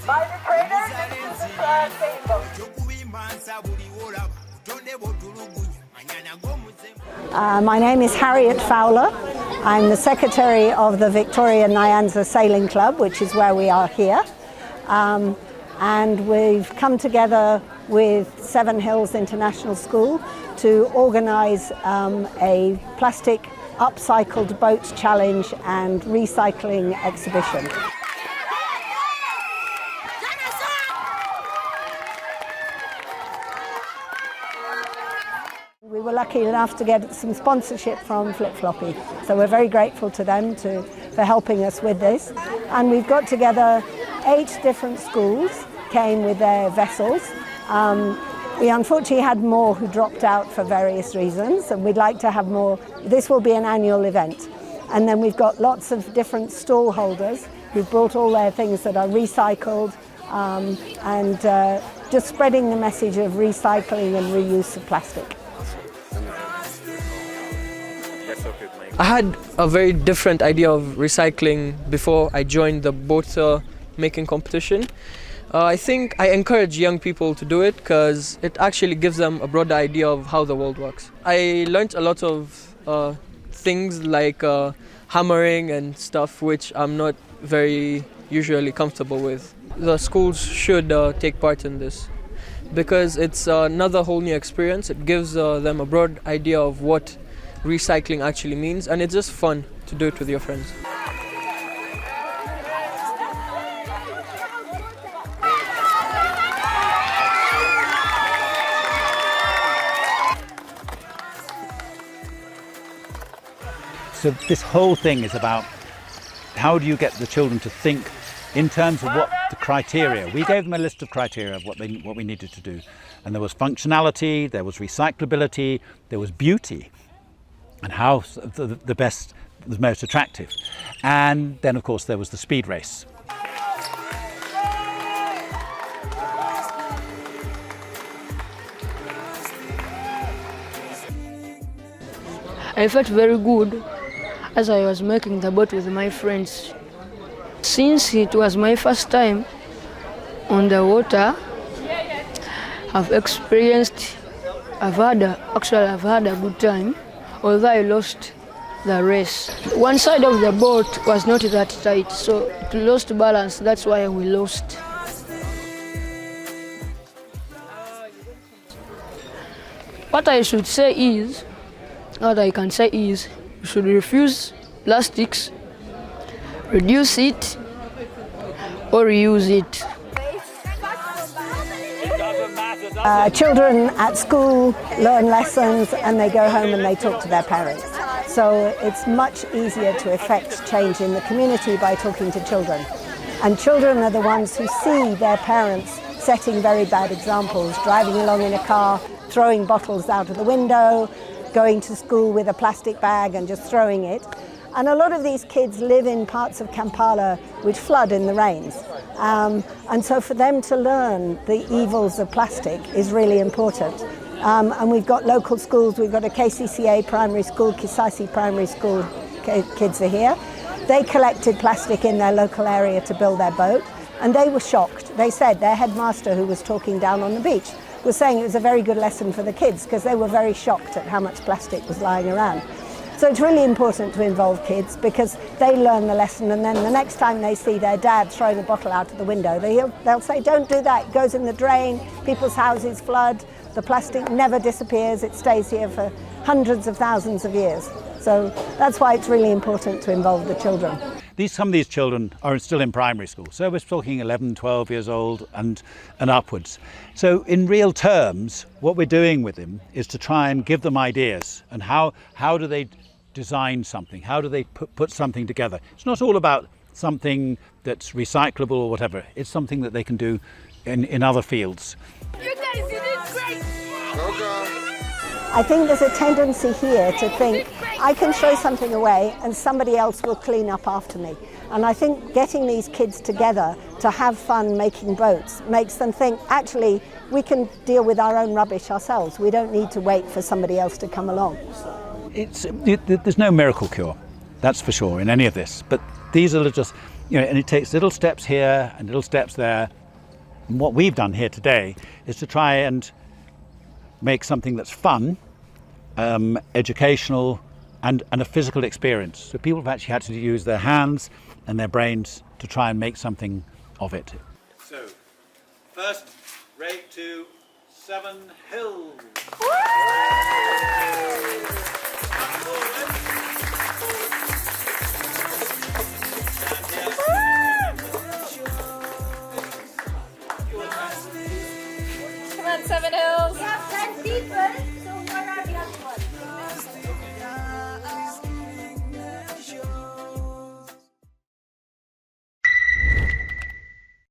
By the trainer, this is the my name is Harriet Fowler. I'm the secretary of the Victoria Nyanza Sailing Club, which is where we are here. And we've come together with Seven Hills International School to organise a plastic upcycled boat challenge and recycling exhibition. We were lucky enough to get some sponsorship from Flip Floppy, so we're very grateful to them for helping us with this. And we've got together 8 different schools came with their vessels. We unfortunately had more who dropped out for various reasons, and we'd like to have more. This will be an annual event. And then we've got lots of different stall holders who've brought all their things that are recycled and just spreading the message of recycling and reuse of plastic. I had a very different idea of recycling before I joined the boat making competition. I think I encourage young people to do it because it actually gives them a broader idea of how the world works. I learned a lot of things like hammering and stuff which I'm not very usually comfortable with. The schools should take part in this because it's another whole new experience. It gives them a broad idea of what recycling actually means, and it's just fun to do it with your friends. So this whole thing is about how do you get the children to think in terms of what the criteria. We gave them a list of criteria of what we needed to do, and there was functionality, there was recyclability, there was beauty, and how the best, the most attractive. And then of course there was the speed race. I felt very good as I was making the boat with my friends. Since it was my first time on the water, I've had a good time, although I lost the race. One side of the boat was not that tight, so it lost balance. That's why we lost. What I can say is, you should refuse plastics, reduce it, or reuse it. Children at school learn lessons and they go home and they talk to their parents. So it's much easier to effect change in the community by talking to children. And children are the ones who see their parents setting very bad examples, driving along in a car, throwing bottles out of the window, going to school with a plastic bag and just throwing it. And a lot of these kids live in parts of Kampala which flood in the rains. And so for them to learn the evils of plastic is really important. And we've got local schools. We've got a KCCA primary school, Kisasi Primary School kids are here. They collected plastic in their local area to build their boat, and they were shocked. They said their headmaster, who was talking down on the beach, was saying it was a very good lesson for the kids because they were very shocked at how much plastic was lying around. So it's really important to involve kids because they learn the lesson, and then the next time they see their dad throwing a bottle out of the window, they'll say, don't do that, it goes in the drain, people's houses flood, the plastic never disappears, it stays here for hundreds of thousands of years. So that's why it's really important to involve the children. Some of these children are still in primary school, so we're talking 11, 12 years old and upwards. So in real terms, what we're doing with them is to try and give them ideas and how do they design something, how do they put something together. It's not all about something that's recyclable or whatever, it's something that they can do in other fields. You guys, you did great! I think there's a tendency here to think, I can throw something away and somebody else will clean up after me. And I think getting these kids together to have fun making boats makes them think, actually, we can deal with our own rubbish ourselves. We don't need to wait for somebody else to come along. There's no miracle cure, that's for sure, in any of this. But these are just and it takes little steps here and little steps there. And what we've done here today is to try and make something that's fun, educational, and a physical experience. So people have actually had to use their hands and their brains to try and make something of it. So, first rate to 7 Hills. Come on, 7 Hills. We have 10 people.